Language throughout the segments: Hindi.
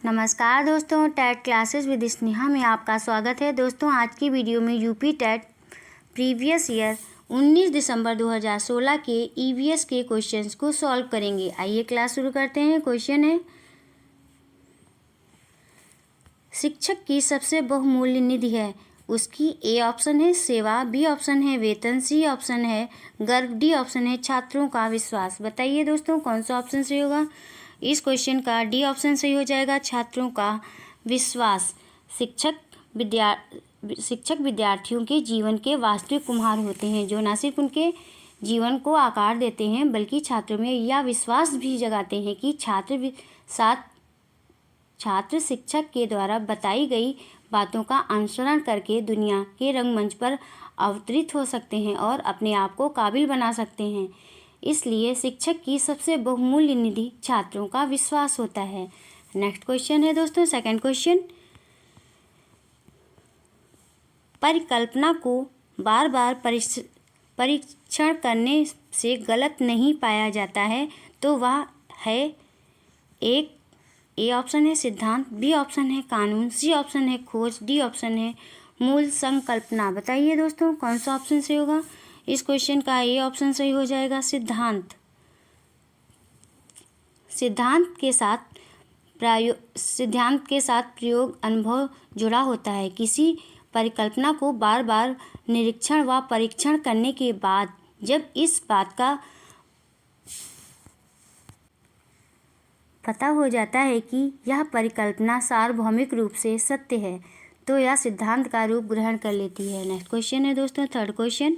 नमस्कार दोस्तों, टेट क्लासेस विद स्नेहा में आपका स्वागत है। दोस्तों, आज की वीडियो में यूपी टेट प्रीवियस ईयर 19 दिसंबर 2016 के ईवीएस के क्वेश्चंस को सॉल्व करेंगे। आइए क्लास शुरू करते हैं। क्वेश्चन है, शिक्षक की सबसे बहुमूल्य निधि है। उसकी ए ऑप्शन है सेवा, बी ऑप्शन है वेतन, सी ऑप्शन है गर्व, डी ऑप्शन है छात्रों का विश्वास। बताइए दोस्तों, कौन सा ऑप्शन सही होगा। इस क्वेश्चन का डी ऑप्शन सही हो जाएगा, छात्रों का विश्वास। शिक्षक विद्यार्थियों के जीवन के वास्तविक कुम्हार होते हैं, जो न सिर्फ उनके जीवन को आकार देते हैं बल्कि छात्रों में यह विश्वास भी जगाते हैं कि छात्र शिक्षक के द्वारा बताई गई बातों का अनुसरण करके दुनिया के रंगमंच पर अवतरित हो सकते हैं और अपने आप को काबिल बना सकते हैं। इसलिए शिक्षक की सबसे बहुमूल्य निधि छात्रों का विश्वास होता है। नेक्स्ट क्वेश्चन है दोस्तों, सेकंड क्वेश्चन, परिकल्पना को बार बार परीक्षण करने से गलत नहीं पाया जाता है तो वह है एक ए ऑप्शन है सिद्धांत, बी ऑप्शन है कानून, सी ऑप्शन है खोज, डी ऑप्शन है मूल संकल्पना। बताइए दोस्तों, कौन सा ऑप्शन सही होगा। इस क्वेश्चन का ए ऑप्शन सही हो जाएगा, सिद्धांत। सिद्धांत के साथ प्रयोग अनुभव जुड़ा होता है। किसी परिकल्पना को बार बार निरीक्षण व परीक्षण करने के बाद जब इस बात का पता हो जाता है कि यह परिकल्पना सार्वभौमिक रूप से सत्य है तो यह सिद्धांत का रूप ग्रहण कर लेती है। नेक्स्ट क्वेश्चन है दोस्तों, थर्ड क्वेश्चन,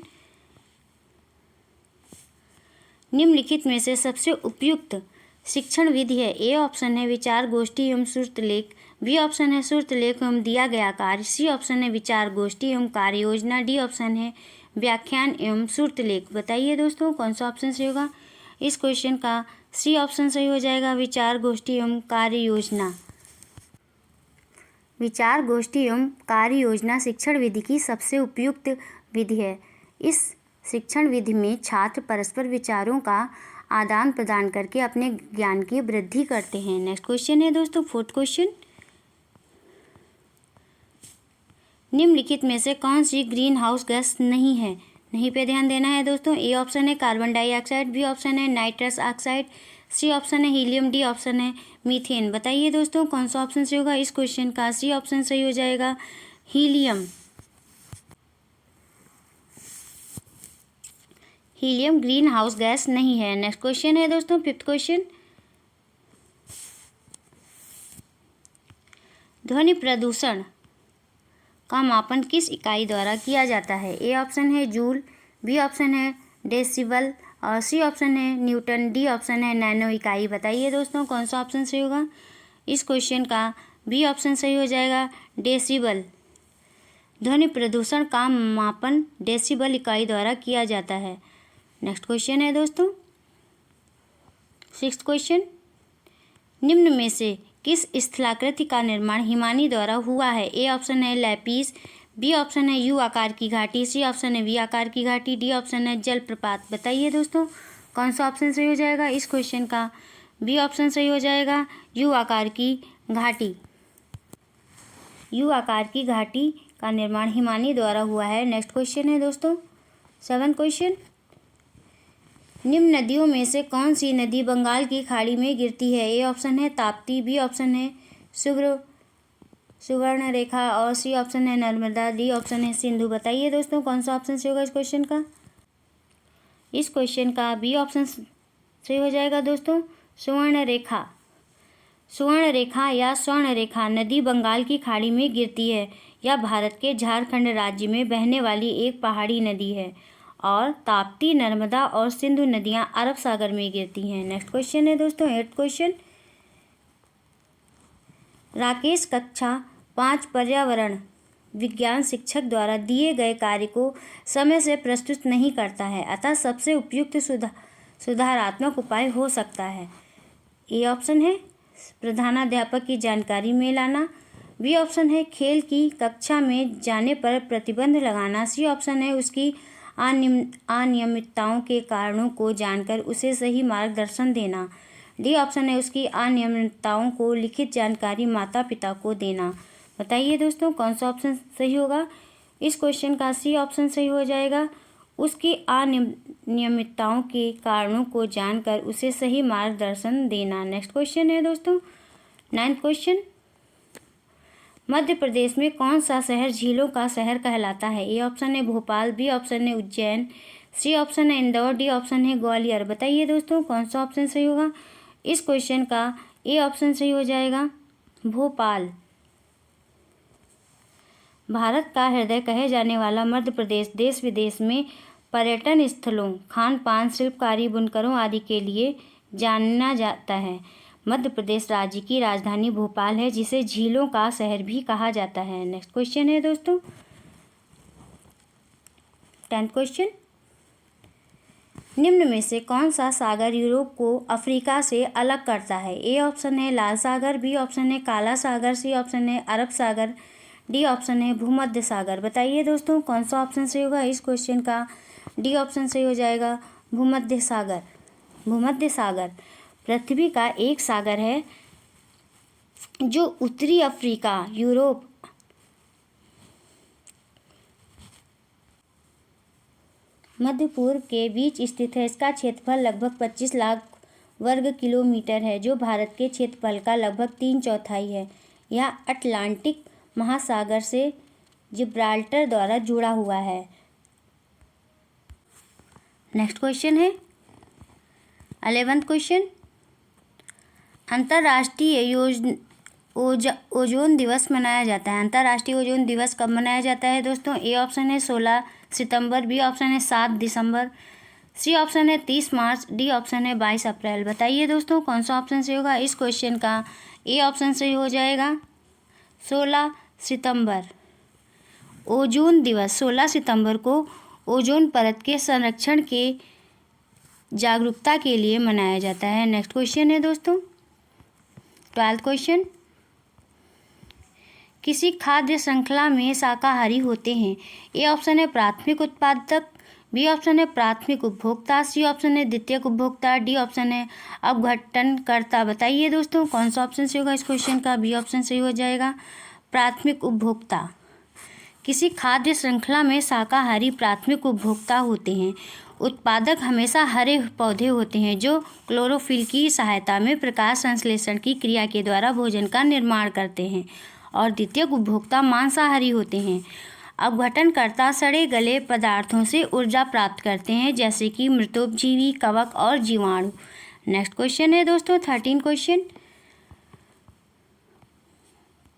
निम्नलिखित में से सबसे उपयुक्त शिक्षण विधि है। ए ऑप्शन है विचार गोष्ठी एवं श्रुतलेख, बी ऑप्शन है श्रुतलेख एवं दिया गया कार्य, सी ऑप्शन है विचार गोष्ठी एवं कार्य योजना, डी ऑप्शन है व्याख्यान एवं श्रुतलेख। बताइए दोस्तों, कौन सा ऑप्शन सही होगा। इस क्वेश्चन का सी ऑप्शन सही हो जाएगा, विचार गोष्ठी एवं कार्य योजना। विचार गोष्ठी एवं कार्य योजना शिक्षण विधि की सबसे उपयुक्त विधि है। इस शिक्षण विधि में छात्र परस्पर विचारों का आदान प्रदान करके अपने ज्ञान की वृद्धि करते हैं। नेक्स्ट क्वेश्चन है दोस्तों, फोर्थ क्वेश्चन, निम्नलिखित में से कौन सी ग्रीन हाउस गैस नहीं पे ध्यान देना है दोस्तों। ए ऑप्शन है कार्बन डाइऑक्साइड, बी ऑप्शन है नाइट्रस ऑक्साइड, सी ऑप्शन है हीलियम, डी ऑप्शन है मीथेन। बताइए दोस्तों, कौन सा ऑप्शन सही होगा। इस क्वेश्चन का सी ऑप्शन सही हो जाएगा, helium. Helium green house gas नहीं है। नेक्स्ट क्वेश्चन है दोस्तों, फिफ्थ क्वेश्चन, ध्वनि प्रदूषण का मापन किस इकाई द्वारा किया जाता है। ए ऑप्शन है जूल, बी ऑप्शन है डेसिबल और सी ऑप्शन है न्यूटन, डी ऑप्शन है नैनो इकाई। बताइए दोस्तों, कौन सा ऑप्शन सही होगा। इस क्वेश्चन का बी ऑप्शन सही हो जाएगा, डेसिबल। ध्वनि प्रदूषण का मापन डेसिबल इकाई द्वारा किया जाता है। नेक्स्ट क्वेश्चन है दोस्तों, सिक्स्थ क्वेश्चन, निम्न में से किस स्थलाकृति का निर्माण हिमानी द्वारा हुआ है। ए ऑप्शन है लैपिस, बी ऑप्शन है यू आकार की घाटी, सी ऑप्शन है वी आकार की घाटी, डी ऑप्शन है जलप्रपात। बताइए दोस्तों, कौन सा ऑप्शन सही हो जाएगा। इस क्वेश्चन का बी ऑप्शन सही हो जाएगा, यू आकार की घाटी। यू आकार की घाटी का निर्माण हिमानी द्वारा हुआ है। नेक्स्ट क्वेश्चन है दोस्तों, सेवंथ क्वेश्चन, निम्न नदियों में से कौन सी नदी बंगाल की खाड़ी में गिरती है। ए ऑप्शन है ताप्ती, बी ऑप्शन है सुवर्णरेखा और सी ऑप्शन है नर्मदा, डी ऑप्शन है सिंधु। बताइए दोस्तों, कौन सा ऑप्शन सही होगा इस क्वेश्चन का। इस क्वेश्चन का बी ऑप्शन सही हो जाएगा दोस्तों, सुवर्णरेखा। सुवर्णरेखा या स्वर्णरेखा नदी बंगाल की खाड़ी में गिरती है। यह भारत के झारखंड राज्य में बहने वाली एक पहाड़ी नदी है और ताप्ती, नर्मदा और सिंधु नदियां अरब सागर में गिरती हैं। नेक्स्ट क्वेश्चन है दोस्तों, एट्थ क्वेश्चन, राकेश कक्षा 5 पर्यावरण विज्ञान शिक्षक द्वारा दिए गए कार्य को समय से प्रस्तुत नहीं करता है, अतः सबसे उपयुक्त सुधारात्मक उपाय हो सकता है। ए ऑप्शन है प्रधानाध्यापक की जानकारी में लाना, बी ऑप्शन है खेल की कक्षा में जाने पर प्रतिबंध लगाना, सी ऑप्शन है उसकी अनियमितताओं के कारणों को जानकर उसे सही मार्गदर्शन देना, डी ऑप्शन है उसकी अनियमितताओं को लिखित जानकारी माता पिता को देना। बताइए दोस्तों कौन सा ऑप्शन सही होगा। इस क्वेश्चन का सी ऑप्शन सही हो जाएगा। उसकी अनियमितताओं के कारणों को जानकर उसे सही मार्गदर्शन देना। नेक्स्ट क्वेश्चन है दोस्तों 9th क्वेश्चन, मध्य प्रदेश में कौन सा शहर झीलों का शहर कहलाता है। ए ऑप्शन है भोपाल, बी ऑप्शन है उज्जैन, सी ऑप्शन है इंदौर, डी ऑप्शन है ग्वालियर। बताइए दोस्तों कौन सा ऑप्शन सही होगा। इस क्वेश्चन का ए ऑप्शन सही हो जाएगा भोपाल। भारत का हृदय कहे जाने वाला मध्य प्रदेश देश विदेश में पर्यटन स्थलों, खान पान, शिल्पकारी, बुनकरों आदि के लिए जाना जाता है। मध्य प्रदेश राज्य की राजधानी भोपाल है, जिसे झीलों का शहर भी कहा जाता है। नेक्स्ट क्वेश्चन है दोस्तों 10th क्वेश्चन, निम्न में से कौन सा सागर यूरोप को अफ्रीका से अलग करता है। ए ऑप्शन है लाल सागर, बी ऑप्शन है काला सागर, सी ऑप्शन है अरब सागर, डी ऑप्शन है भूमध्य सागर। बताइए दोस्तों कौन सा ऑप्शन सही होगा। इस क्वेश्चन का डी ऑप्शन सही हो जाएगा भूमध्य सागर। भूमध्य सागर पृथ्वी का एक सागर है जो उत्तरी अफ्रीका, यूरोप, मध्य पूर्व के बीच स्थित है। इसका क्षेत्रफल लगभग 25 लाख वर्ग किलोमीटर है, जो भारत के क्षेत्रफल का लगभग 3/4 है। यह अटलांटिक महासागर से जिब्राल्टर द्वारा जुड़ा हुआ है। नेक्स्ट क्वेश्चन है 11th क्वेश्चन, अंतर्राष्ट्रीय ओजोन दिवस मनाया जाता है। अंतर्राष्ट्रीय ओजोन दिवस कब मनाया जाता है दोस्तों। ए ऑप्शन है 16 सितंबर, बी ऑप्शन है 7 दिसंबर, सी ऑप्शन है 30 मार्च, डी ऑप्शन है 22 अप्रैल। बताइए दोस्तों कौन सा ऑप्शन सही होगा। इस क्वेश्चन का ए ऑप्शन सही हो जाएगा 16 सितंबर। ओजोन दिवस 16 सितंबर को ओजोन परत के संरक्षण के जागरूकता के लिए मनाया जाता है। नेक्स्ट क्वेश्चन है दोस्तों 12th क्वेश्चन, किसी खाद्य श्रृंखला में शाकाहारी होते हैं। ए ऑप्शन है प्राथमिक उत्पादक, बी ऑप्शन है प्राथमिक उपभोक्ता, सी ऑप्शन है द्वितीयक उपभोक्ता, डी ऑप्शन है अपघटनकर्ता। बताइए दोस्तों कौन सा ऑप्शन सही होगा। इस क्वेश्चन का बी ऑप्शन सही हो जाएगा प्राथमिक उपभोक्ता। किसी खाद्य श्रृंखला में शाकाहारी प्राथमिक उपभोक्ता होते हैं। उत्पादक हमेशा हरे पौधे होते हैं जो क्लोरोफिल की सहायता में प्रकाश संश्लेषण की क्रिया के द्वारा भोजन का निर्माण करते हैं, और द्वितीयक उपभोक्ता मांसाहारी होते हैं। अपघटनकर्ता सड़े गले पदार्थों से ऊर्जा प्राप्त करते हैं, जैसे कि मृतोपजीवी, कवक और जीवाणु। नेक्स्ट क्वेश्चन है दोस्तों 13 क्वेश्चन,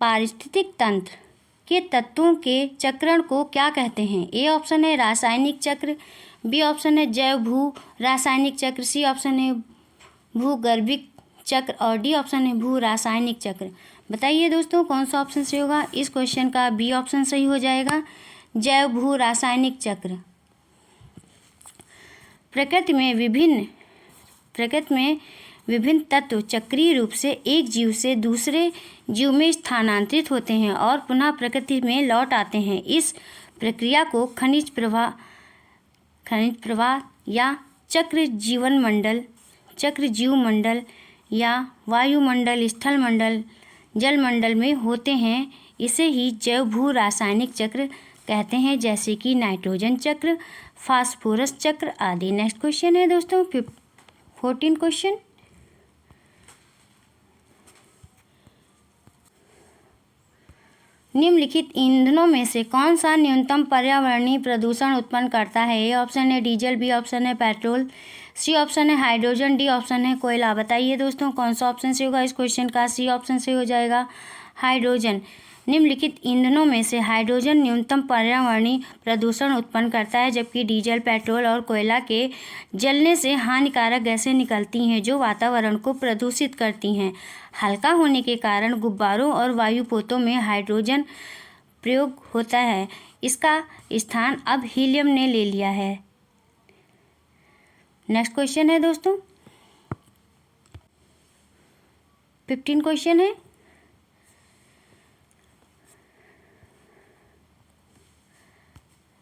पारिस्थितिक तंत्र के तत्वों के चक्रण को क्या कहते हैं। ए ऑप्शन है रासायनिक चक्र, बी ऑप्शन है जैव भू रासायनिक चक्र, सी ऑप्शन है भूगर्भिक चक्र, और डी ऑप्शन है भू रासायनिक चक्र। बताइए दोस्तों कौन सा ऑप्शन सही होगा। इस क्वेश्चन का बी ऑप्शन सही हो जाएगा जैव भू रासायनिक चक्र। प्रकृति में विभिन्न तत्व चक्रीय रूप से एक जीव से दूसरे जीव में स्थानांतरित होते हैं और पुनः प्रकृति में लौट आते हैं। इस प्रक्रिया को खनिज प्रवाह या चक्र जीवमंडल या वायुमंडल, स्थल मंडल, जल मंडल में होते हैं। इसे ही जैव भू रासायनिक चक्र कहते हैं, जैसे कि नाइट्रोजन चक्र, फास्फोरस चक्र आदि। नेक्स्ट क्वेश्चन है दोस्तों 14 क्वेश्चन, निम्नलिखित ईंधनों में से कौन सा न्यूनतम पर्यावरणीय प्रदूषण उत्पन्न करता है। ए ऑप्शन है डीजल, बी ऑप्शन है पेट्रोल, सी ऑप्शन है हाइड्रोजन, डी ऑप्शन है कोयला। बताइए दोस्तों कौन सा ऑप्शन से होगा। इस क्वेश्चन का सी ऑप्शन से हो जाएगा हाइड्रोजन। निम्नलिखित ईंधनों में से हाइड्रोजन न्यूनतम पर्यावरणीय प्रदूषण उत्पन्न करता है, जबकि डीजल, पेट्रोल और कोयला के जलने से हानिकारक गैसें निकलती हैं जो वातावरण को प्रदूषित करती हैं। हल्का होने के कारण गुब्बारों और वायुपोतों में हाइड्रोजन प्रयोग होता है। इसका स्थान अब हीलियम ने ले लिया है। नेक्स्ट क्वेश्चन है दोस्तों 15 क्वेश्चन है,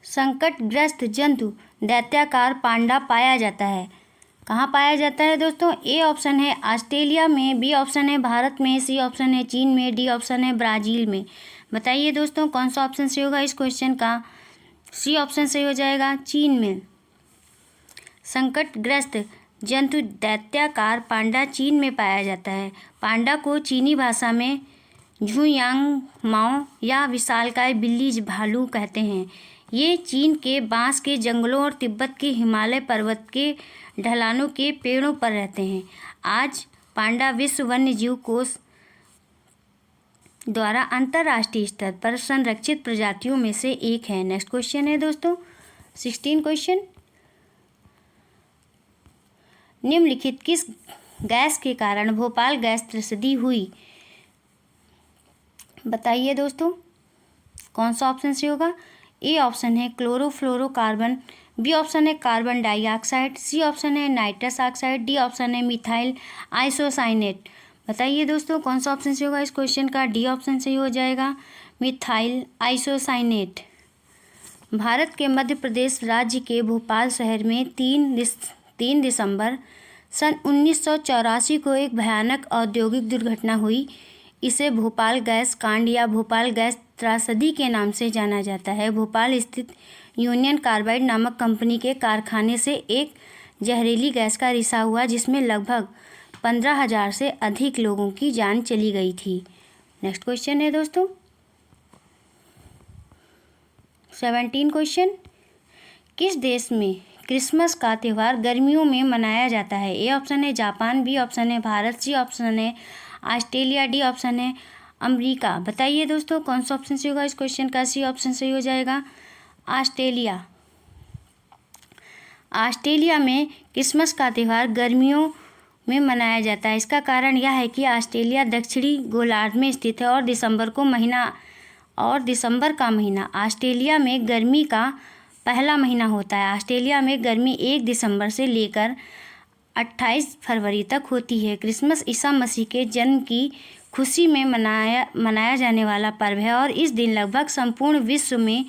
संकटग्रस्त जंतु दैत्याकार पांडा पाया जाता है। कहाँ पाया जाता है दोस्तों? ए ऑप्शन है ऑस्ट्रेलिया में, बी ऑप्शन है भारत में, सी ऑप्शन है चीन में, डी ऑप्शन है ब्राज़ील में। बताइए दोस्तों कौन सा ऑप्शन सही होगा इस क्वेश्चन का? सी ऑप्शन सही हो जाएगा, चीन में। संकटग्रस्त जंतु दैत्याकार पांडा चीन में पाया जाता है। पांडा को चीनी भाषा में झुयांग माओ या विशालकाय बिल्ली भालू कहते हैं। ये चीन के बांस के जंगलों और तिब्बत के हिमालय पर्वत के ढलानों के पेड़ों पर रहते हैं। आज पांडा विश्व वन्य जीव कोष द्वारा अंतर्राष्ट्रीय स्तर पर संरक्षित प्रजातियों में से एक है। नेक्स्ट क्वेश्चन है दोस्तों 16 क्वेश्चन। निम्नलिखित किस गैस के कारण भोपाल गैस त्रसिदी हुई? बताइए दोस्तों कौन सा ऑप्शन सही होगा? ए ऑप्शन है क्लोरोफ्लोरोकार्बन, बी ऑप्शन है कार्बन डाइऑक्साइड, सी ऑप्शन है नाइट्रस ऑक्साइड, डी ऑप्शन है मिथाइल आइसोसाइनेट। बताइए दोस्तों कौन सा ऑप्शन सही होगा इस क्वेश्चन का? डी ऑप्शन सही हो जाएगा, मिथाइल आइसोसाइनेट। भारत के मध्य प्रदेश राज्य के भोपाल शहर में 3 दिसंबर सन 1984 को एक भयानक औद्योगिक दुर्घटना हुई। इसे भोपाल गैस कांड या भोपाल गैस त्रासदी के नाम से जाना जाता है। भोपाल स्थित यूनियन कार्बाइड नामक कंपनी के कारखाने से एक जहरीली गैस का रिसाव हुआ, जिसमें लगभग 15,000 से अधिक लोगों की जान चली गई थी। नेक्स्ट क्वेश्चन है दोस्तों 17 क्वेश्चन। किस देश में क्रिसमस का त्यौहार गर्मियों में मनाया जाता है? ए ऑप्शन है जापान, बी ऑप्शन है भारत, सी ऑप्शन है ऑस्ट्रेलिया, डी ऑप्शन है अमेरिका। बताइए दोस्तों कौन सा ऑप्शन सही होगा इस क्वेश्चन का? सी ऑप्शन सही हो जाएगा, ऑस्ट्रेलिया। ऑस्ट्रेलिया में क्रिसमस का त्यौहार गर्मियों में मनाया जाता है। इसका कारण यह है कि ऑस्ट्रेलिया दक्षिणी गोलार्ध में स्थित है और दिसंबर का महीना ऑस्ट्रेलिया में गर्मी का पहला महीना होता है। ऑस्ट्रेलिया में गर्मी 1 दिसंबर से लेकर 28 फरवरी तक होती है। क्रिसमस ईसा मसीह के जन्म की खुशी में मनाया जाने वाला पर्व है और इस दिन लगभग संपूर्ण विश्व में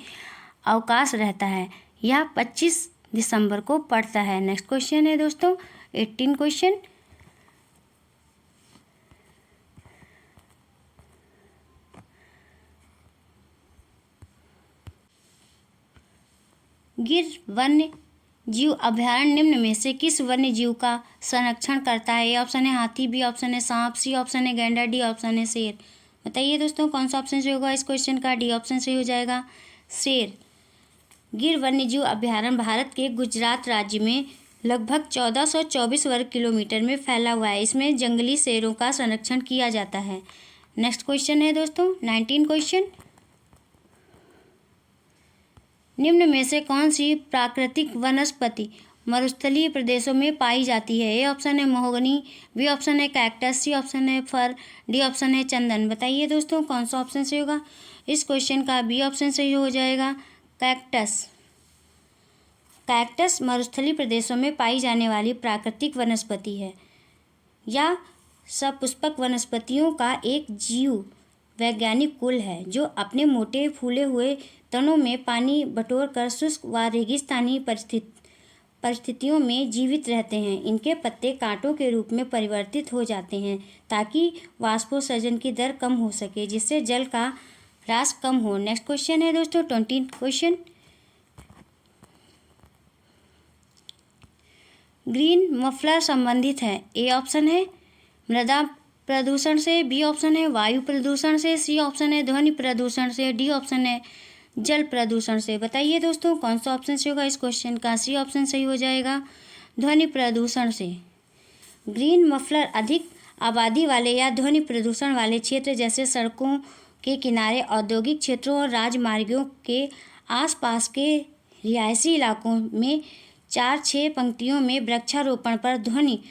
अवकाश रहता है। यह 25 दिसंबर को पड़ता है। नेक्स्ट क्वेश्चन है दोस्तों 18 क्वेश्चन। गिर वन्य जीव अभयारण्य निम्न में से किस वन्य जीव का संरक्षण करता है? ए ऑप्शन है हाथी, बी ऑप्शन है सांप, सी ऑप्शन है गैंडा, डी ऑप्शन है शेर। बताइए दोस्तों कौन सा ऑप्शन सही होगा इस क्वेश्चन का? डी ऑप्शन सही हो जाएगा, शेर। गिर वन्य जीव अभयारण्य भारत के गुजरात राज्य में लगभग 1424 वर्ग किलोमीटर में फैला हुआ है। इसमें जंगली शेरों का संरक्षण किया जाता है। नेक्स्ट क्वेश्चन है दोस्तों 19 क्वेश्चन। निम्न में से कौन सी प्राकृतिक वनस्पति मरुस्थलीय प्रदेशों में पाई जाती है? ए ऑप्शन है महोगनी, बी ऑप्शन है कैक्टस, सी ऑप्शन है फर, डी ऑप्शन है चंदन। बताइए दोस्तों कौन सा ऑप्शन सही होगा इस क्वेश्चन का? बी ऑप्शन सही हो जाएगा, कैक्टस। कैक्टस मरुस्थलीय प्रदेशों में पाई जाने वाली प्राकृतिक वनस्पति है या सपुष्पक वनस्पतियों का एक जीव वैज्ञानिक कुल है जो अपने मोटे फूले हुए तनों में पानी बटोरकर शुष्क व रेगिस्तानी परिस्थितियों में जीवित रहते हैं। इनके पत्ते कांटों के रूप में परिवर्तित हो जाते हैं ताकि वाष्पोत्सर्जन की दर कम हो सके, जिससे जल का ह्रास कम हो। नेक्स्ट क्वेश्चन है दोस्तों 20 क्वेश्चन। ग्रीन मफलर संबंधित है। ए ऑप्शन है मृदा प्रदूषण से, बी ऑप्शन है वायु प्रदूषण से, सी ऑप्शन है ध्वनि प्रदूषण से, डी ऑप्शन है जल प्रदूषण से। बताइए दोस्तों कौन सा ऑप्शन सही होगा इस क्वेश्चन का? सी ऑप्शन सही हो जाएगा, ध्वनि प्रदूषण से। ग्रीन मफलर अधिक आबादी वाले या ध्वनि प्रदूषण वाले क्षेत्र जैसे सड़कों के किनारे, औद्योगिक क्षेत्रों और राजमार्गों के आसपास के रिहायशी इलाकों में 4-6 पंक्तियों में वृक्षारोपण पर ध्वनि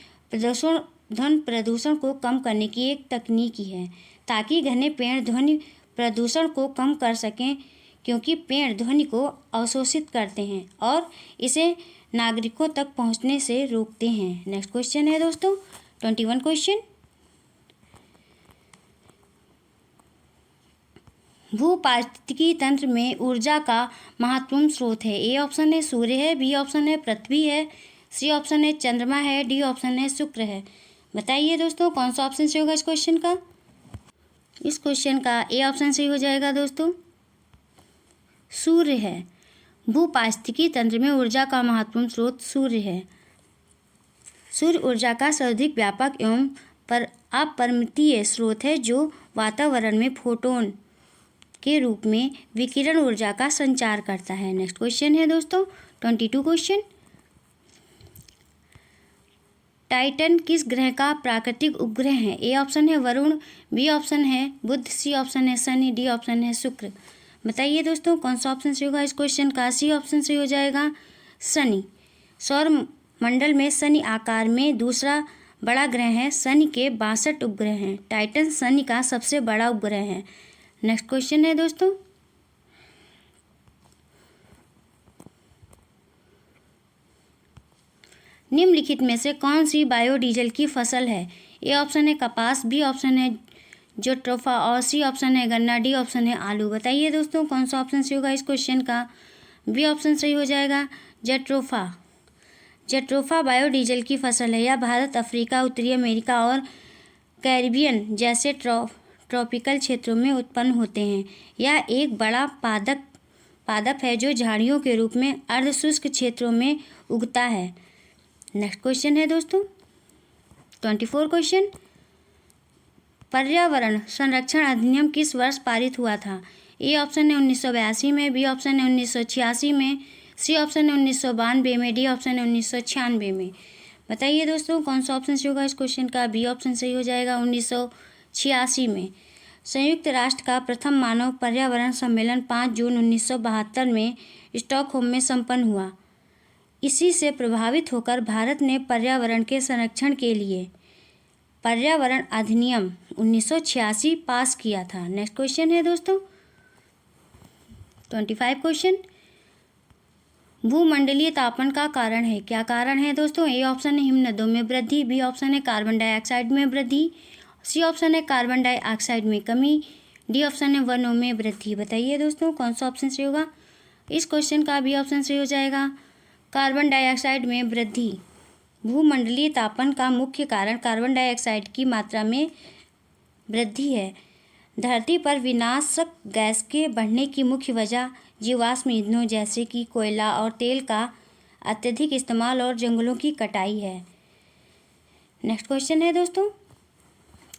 प्रदूषण को कम करने की एक तकनीक है, ताकि घने पेड़ ध्वनि प्रदूषण को कम कर सकें, क्योंकि पेड़ ध्वनि को अवशोषित करते हैं और इसे नागरिकों तक पहुंचने से रोकते हैं। नेक्स्ट क्वेश्चन है दोस्तों 21 क्वेश्चन। भूपारिस्थितिकी तंत्र में ऊर्जा का महत्वपूर्ण स्रोत है। ए ऑप्शन है सूर्य है, बी ऑप्शन है पृथ्वी है, सी ऑप्शन है चंद्रमा है, डी ऑप्शन है शुक्र है। बताइए दोस्तों कौन सा ऑप्शन सही होगा इस क्वेश्चन का। इस क्वेश्चन का ए ऑप्शन सही हो जाएगा दोस्तों, सूर्य है। भूपारिस्थितिकी तंत्र में ऊर्जा का महत्वपूर्ण स्रोत सूर्य है। सूर्य ऊर्जा का सर्वाधिक व्यापक एवं अपरिमितीय स्रोत है जो वातावरण में फोटोन के रूप में विकिरण ऊर्जा का संचार करता है। नेक्स्ट क्वेश्चन है दोस्तों 22 क्वेश्चन। टाइटन किस ग्रह का प्राकृतिक उपग्रह है। ए ऑप्शन है वरुण, बी ऑप्शन है बुध, सी ऑप्शन है शनि, डी ऑप्शन है शुक्र। बताइए दोस्तों कौन सा ऑप्शन सही होगा इस क्वेश्चन का। सी ऑप्शन सही हो जाएगा शनि। सौर मंडल में शनि आकार में दूसरा बड़ा ग्रह है। शनि के 62 उपग्रह हैं। टाइटन शनि का सबसे बड़ा उपग्रह है। नेक्स्ट क्वेश्चन है दोस्तों निम्नलिखित में से कौन सी बायोडीजल की फसल है। ए ऑप्शन है कपास, बी ऑप्शन है जोट्रोफा और सी ऑप्शन है गन्ना, डी ऑप्शन है आलू। बताइए दोस्तों कौन सा ऑप्शन सही होगा इस क्वेश्चन का। बी ऑप्शन सही हो जाएगा जोट्रोफा। जोट्रोफा बायोडीजल की फसल है। यह भारत, अफ्रीका, उत्तरी अमेरिका और कैरिबियन जैसे ट्रॉपिकल क्षेत्रों में उत्पन्न होते हैं। यह एक बड़ा पादप है जो झाड़ियों के रूप में अर्धशुष्क क्षेत्रों में उगता है। नेक्स्ट क्वेश्चन है दोस्तों 24 क्वेश्चन। पर्यावरण संरक्षण अधिनियम किस वर्ष पारित हुआ था। ए ऑप्शन है 1982 में, बी ऑप्शन है 1986 में, सी ऑप्शन है 1992 में, डी ऑप्शन है 1996 में। बताइए दोस्तों कौन सा ऑप्शन सही होगा इस क्वेश्चन का। बी ऑप्शन सही हो जाएगा 1986 में। संयुक्त राष्ट्र का प्रथम मानव पर्यावरण सम्मेलन 5 जून 1972 में स्टॉकहोम में संपन्न हुआ। इसी से प्रभावित होकर भारत ने पर्यावरण के संरक्षण के लिए पर्यावरण अधिनियम 1986 पास किया था। नेक्स्ट क्वेश्चन है दोस्तों 25 क्वेश्चन। भूमंडलीय तापन का कारण है। क्या कारण है दोस्तों। ए ऑप्शन है हिमनदों में वृद्धि, बी ऑप्शन है कार्बन डाइऑक्साइड में वृद्धि, सी ऑप्शन है कार्बन डाइऑक्साइड में कमी, डी ऑप्शन है वनों में वृद्धि। बताइए दोस्तों कौन सा ऑप्शन सही होगा इस क्वेश्चन का। बी ऑप्शन सही हो जाएगा कार्बन डाइऑक्साइड में वृद्धि। भूमंडलीय तापन का मुख्य कारण कार्बन डाइऑक्साइड की मात्रा में वृद्धि है। धरती पर विनाशक गैस के बढ़ने की मुख्य वजह जीवाश्म ईंधनों जैसे कि कोयला और तेल का अत्यधिक इस्तेमाल और जंगलों की कटाई है। नेक्स्ट क्वेश्चन है दोस्तों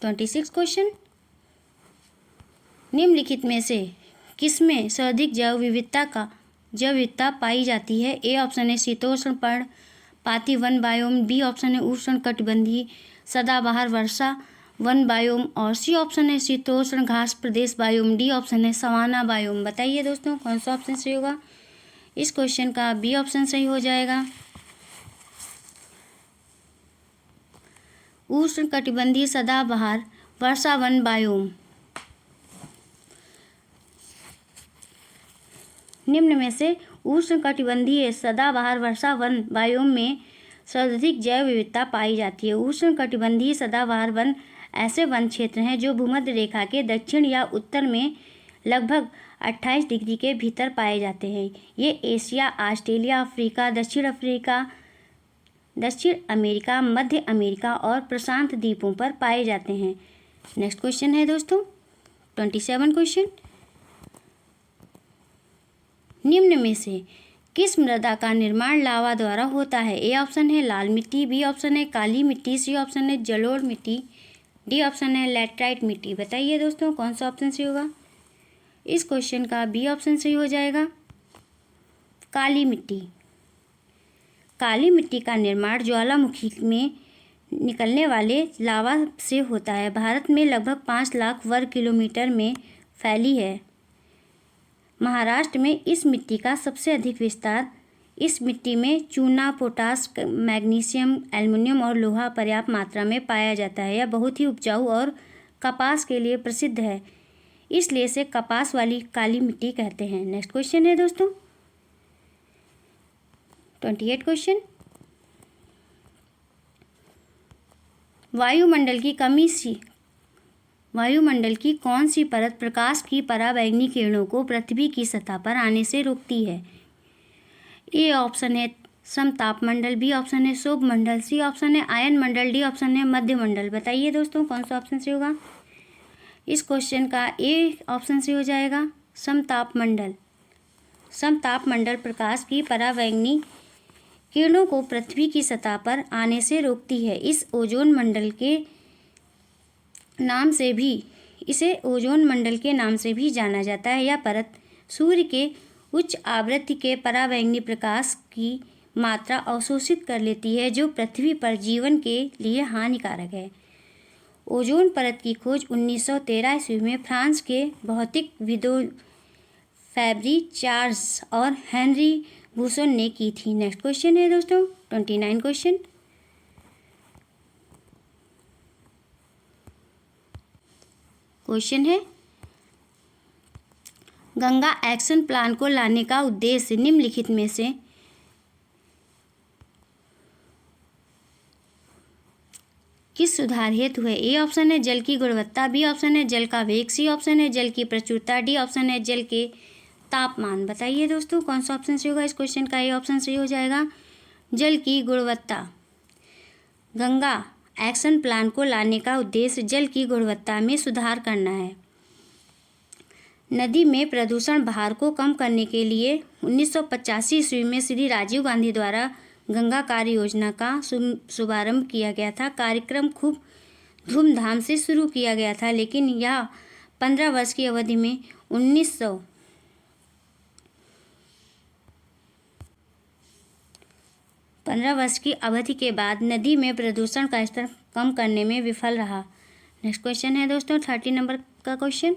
26 क्वेश्चन। निम्नलिखित में से किसमें सर्वाधिक जैव विविधता पाई जाती है। ए ऑप्शन है शीतोष्ण पर्णपाती वन बायोम, बी ऑप्शन है उष्ण कटिबंधीय सदाबहार वर्षा वन बायोम और सी ऑप्शन है शीतोष्ण घास प्रदेश बायोम, डी ऑप्शन है सवाना बायोम। बताइए दोस्तों कौन सा ऑप्शन सही होगा इस क्वेश्चन का। बी ऑप्शन सही हो जाएगा उष्ण कटिबंधीय सदाबहार वर्षा वन बायोम। निम्न में से उष्ण कटिबंधीय सदाबहार वर्षा वन बायोम में सर्वाधिक जैव विविधता पाई जाती है। उष्ण कटिबंधीय सदाबहार वन ऐसे वन क्षेत्र हैं जो भूमध्य रेखा के दक्षिण या उत्तर में लगभग 28 डिग्री के भीतर पाए जाते हैं। ये एशिया, ऑस्ट्रेलिया, अफ्रीका, दक्षिण अमेरिका, मध्य अमेरिका और प्रशांत द्वीपों पर पाए जाते हैं। नेक्स्ट क्वेश्चन है दोस्तों 27 क्वेश्चन। निम्न में से किस मृदा का निर्माण लावा द्वारा होता है। ए ऑप्शन है लाल मिट्टी, बी ऑप्शन है काली मिट्टी, सी ऑप्शन है जलोढ़ मिट्टी, डी ऑप्शन है लैटराइट मिट्टी। बताइए दोस्तों कौन सा ऑप्शन सही होगा इस क्वेश्चन का। बी ऑप्शन सही हो जाएगा काली मिट्टी। काली मिट्टी का निर्माण ज्वालामुखी में निकलने वाले लावा से होता है। भारत में लगभग 5 लाख वर्ग किलोमीटर में फैली है। महाराष्ट्र में इस मिट्टी का सबसे अधिक विस्तार। इस मिट्टी में चूना, पोटास, मैग्नीशियम, एल्युमिनियम और लोहा पर्याप्त मात्रा में पाया जाता है। यह बहुत ही उपजाऊ और कपास के लिए प्रसिद्ध है, इसलिए इसे कपास वाली काली मिट्टी कहते हैं। नेक्स्ट क्वेश्चन है दोस्तों 28 क्वेश्चन। वायुमंडल की कौन सी परत प्रकाश की पराबैंगनी किरणों को पृथ्वी की सतह पर आने से रोकती है। ए ऑप्शन है समताप मंडल, बी ऑप्शन है शुभ मंडल, सी ऑप्शन है आयन मंडल, डी ऑप्शन है मध्य मंडल। बताइए दोस्तों कौन सा ऑप्शन सही होगा। इस क्वेश्चन का ए ऑप्शन सही हो जाएगा, समताप मंडल। समताप मंडल प्रकाश की परावैंगनी किरणों को पृथ्वी की सतह पर आने से रोकती है। इसे ओजोन मंडल के नाम से भी जाना जाता है। यह परत सूर्य के उच्च आवृत्ति के परावैंगनी प्रकाश की मात्रा अवशोषित कर लेती है, जो पृथ्वी पर जीवन के लिए हानिकारक है। ओजोन परत की खोज 1913 ईस्वी में फ्रांस के भौतिकविदों फैब्री चार्ल्स और हेनरी बुसन ने की थी। नेक्स्ट क्वेश्चन है दोस्तों 29 क्वेश्चन। क्वेश्चन है गंगा एक्शन प्लान को लाने का उद्देश्य निम्नलिखित में से किस सुधार हेतु है। ए ऑप्शन है जल की गुणवत्ता, बी ऑप्शन है जल का वेग, सी ऑप्शन है जल की प्रचुरता, डी ऑप्शन है जल के तापमान। बताइए दोस्तों कौन सा ऑप्शन सही होगा। इस क्वेश्चन का ए ऑप्शन सही हो जाएगा, जल की गुणवत्ता। गंगा एक्शन प्लान को लाने का उद्देश्य जल की गुणवत्ता में सुधार करना है। नदी में प्रदूषण भार को कम करने के लिए 1985 ईस्वी में श्री राजीव गांधी द्वारा गंगा कार्य योजना का शुभारंभ किया गया था। कार्यक्रम खूब धूमधाम से शुरू किया गया था, लेकिन यह 15 वर्ष की अवधि में 15 वर्ष की अवधि के बाद नदी में प्रदूषण का स्तर कम करने में विफल रहा। नेक्स्ट क्वेश्चन है दोस्तों 30 नंबर का क्वेश्चन।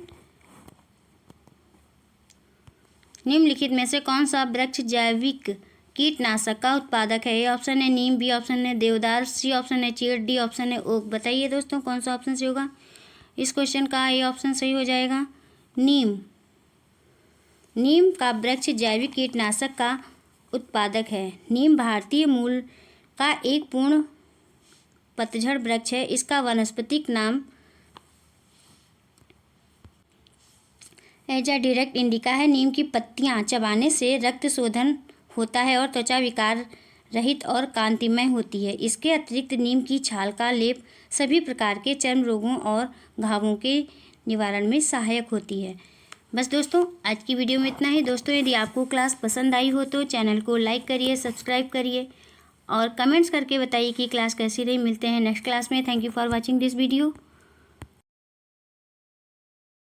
निम्नलिखित में से कौन सा वृक्ष जैविक कीटनाशक का उत्पादक है। ए ऑप्शन है नीम, बी ऑप्शन है देवदार, सी ऑप्शन है चीड़, डी ऑप्शन है ओक। बताइए दोस्तों कौन सा ऑप्शन सही होगा। इस क्वेश्चन का ए ऑप्शन सही हो जाएगा, नीम। नीम का वृक्ष जैविक कीटनाशक का उत्पादक है। नीम भारतीय मूल का एक पूर्ण पतझड़ वृक्ष है। इसका वानस्पतिक नाम एजा डायरेक्ट इंडिका है। नीम की पत्तियां चबाने से रक्त शोधन होता है और त्वचा विकार रहित और कांतिमय होती है। इसके अतिरिक्त नीम की छाल का लेप सभी प्रकार के चर्म रोगों और घावों के निवारण में सहायक होती है। बस दोस्तों आज की वीडियो में इतना ही। दोस्तों यदि आपको क्लास पसंद आई हो तो चैनल को लाइक करिए, सब्सक्राइब करिए और कमेंट्स करके बताइए कि क्लास कैसी रही। मिलते हैं नेक्स्ट क्लास में। Thank you for watching this video.